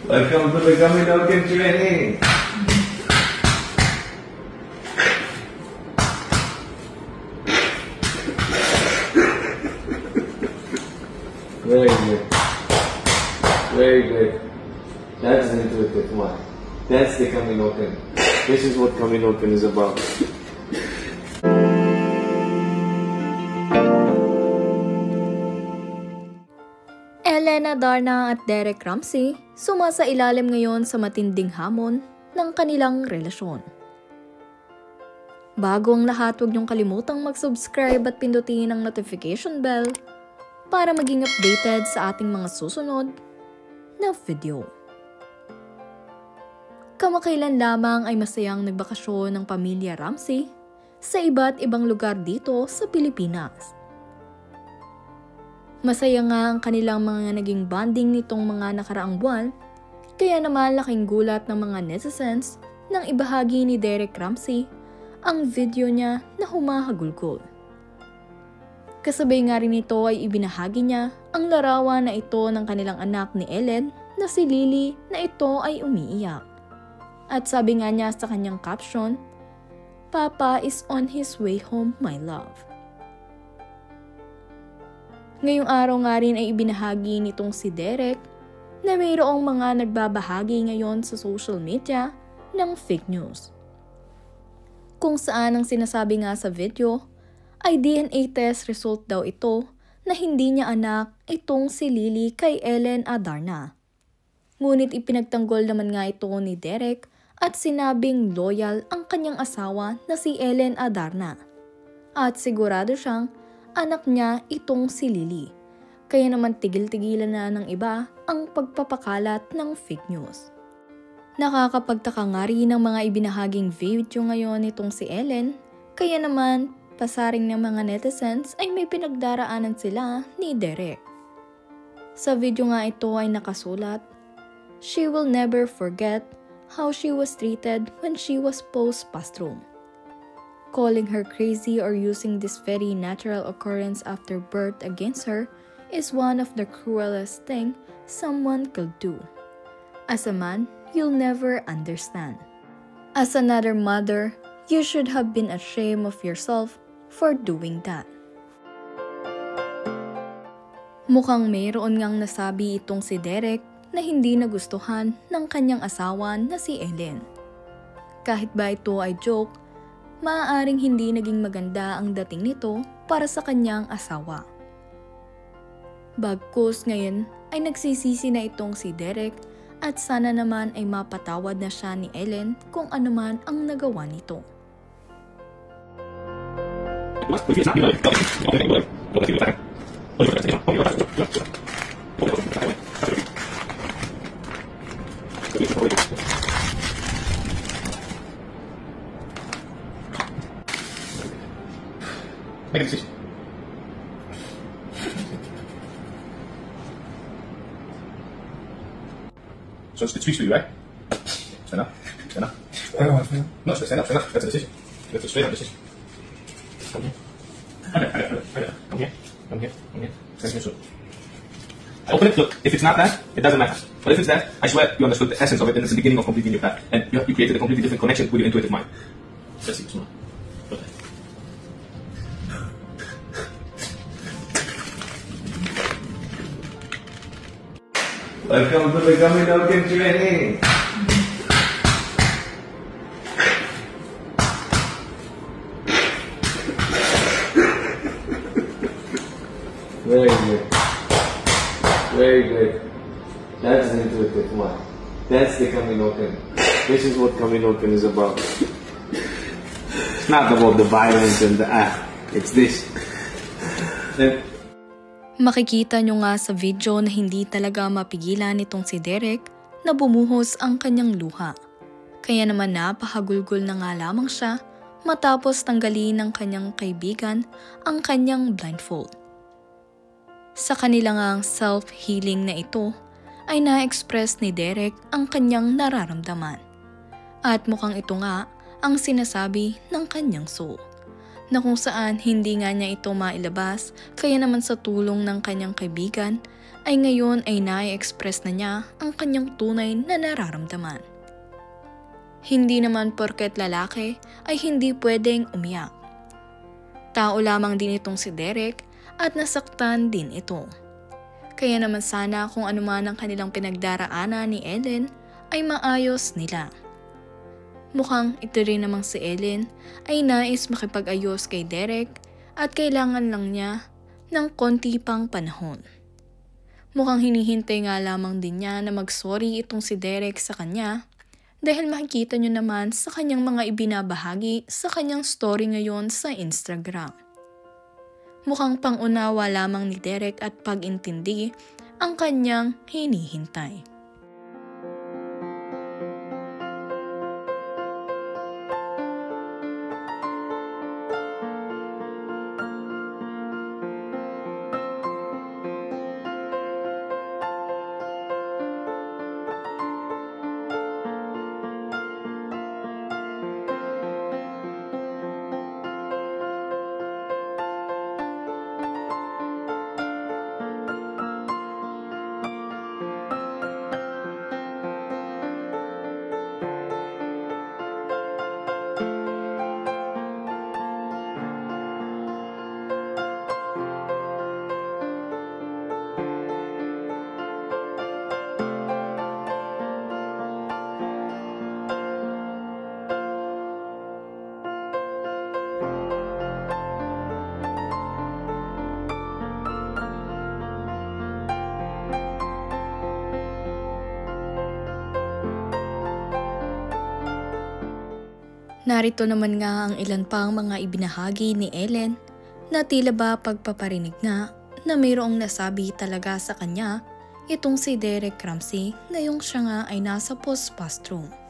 Welcome to the Gummy Duncan training. Very good. Very good. That's intuitive. Come on. That's the Kaminokan. This is what Kaminokan is about. Ellen Adarna at Derek Ramsey sumasailalim ngayon sa matinding hamon ng kanilang relasyon. Bago ang lahat, huwag niyong kalimutang mag-subscribe at pindutin ang notification bell para maging updated sa ating mga susunod na video. Kamakailan lamang ay masayang nagbakasyon ng pamilya Ramsey sa iba't ibang lugar dito sa Pilipinas. Masaya nga ang kanilang mga naging bonding nitong mga nakaraang buwan, kaya naman laking gulat ng mga netizens nang ibahagi ni Derek Ramsey ang video niya na humahagulgol. Kasabay nga rin ito ay ibinahagi niya ang larawan na ito ng kanilang anak ni Ellen na si Lily na ito ay umiiyak. At sabi nga niya sa kanyang caption, "Papa is on his way home, my love." Ngayong araw nga rin ay ibinahagi nitong si Derek na mayroong mga nagbabahagi ngayon sa social media ng fake news. Kung saan ang sinasabi nga sa video ay DNA test result daw ito na hindi niya anak itong si Lily kay Ellen Adarna. Ngunit ipinagtanggol naman nga ito ni Derek at sinabing loyal ang kanyang asawa na si Ellen Adarna. At sigurado siyang anak niya itong si Lily. Kaya naman tigil-tigilan na ng iba ang pagpapakalat ng fake news. Nakakapagtaka nga rin ang mga ibinahaging video ngayon nitong si Ellen, kaya naman pasaring ng mga netizens ay may pinagdaraanan sila ni Derek. Sa video nga ito ay nakasulat, "She will never forget how she was treated when she was postpartum. Calling her crazy or using this very natural occurrence after birth against her is one of the cruelest things someone could do. As a man, you'll never understand. As another mother, you should have been ashamed of yourself for doing that." Mukhang mayroon ngang nasabi itong si Derek na hindi nagustuhan ng kanyang asawa na si Ellen. Kahit ba ito ay joke, maaaring hindi naging maganda ang dating nito para sa kanyang asawa. Bagkus ngayon ay nagsisisi na itong si Derek at sana naman ay mapatawad na siya ni Ellen kung ano man ang nagawa nito. Make a decision. So it speaks for you, right? Stand up. Stand up. I don't want to. No, stand up. Stand up. That's a decision. That's a straight up decision. Come here. Come here. Come here. Come here. Stand here. Open it. Look, if it's not that, it doesn't matter. But if it's that, I swear you understood the essence of it, and it's the beginning of completing your path, and you created a completely different connection with your intuitive mind. Let's see. Come on. Okay. Welcome to the Gummy Duncan training. Very good. Very good. That's intuitive. Come on. That's the Kaminokan. This is what Kaminokan is about. It's not about the violence and the act. It's this. Makikita nyo nga sa video na hindi talaga mapigilan nitong si Derek na bumuhos ang kanyang luha. Kaya naman napahagulgol na nga lamang siya matapos tanggalin ng kanyang kaibigan ang kanyang blindfold. Sa kanilang self-healing na ito ay na-express ni Derek ang kanyang nararamdaman. At mukhang ito nga ang sinasabi ng kanyang soul, na kung saan hindi nga niya ito mailabas, kaya naman sa tulong ng kanyang kaibigan ay ngayon ay nai-express na niya ang kanyang tunay na nararamdaman. Hindi naman porket lalaki ay hindi pwedeng umiyak. Tao lamang din itong si Derek at nasaktan din ito. Kaya naman sana kung anuman ang kanilang pinagdaraanan ni Ellen ay maayos nila. Mukhang ito rin namang si Ellen ay nais makipag-ayos kay Derek at kailangan lang niya ng konti pang panahon. Mukhang hinihintay nga lamang din niya na mag-sorry itong si Derek sa kanya dahil makikita nyo naman sa kanyang mga ibinabahagi sa kanyang story ngayon sa Instagram. Mukhang pangunawa lamang ni Derek at pag-intindi ang kanyang hinihintay. Narito naman nga ang ilan pang mga ibinahagi ni Ellen na tila ba pagpaparinig nga na mayroong nasabi talaga sa kanya itong si Derek Ramsey ngayong siya nga ay nasa postpartum.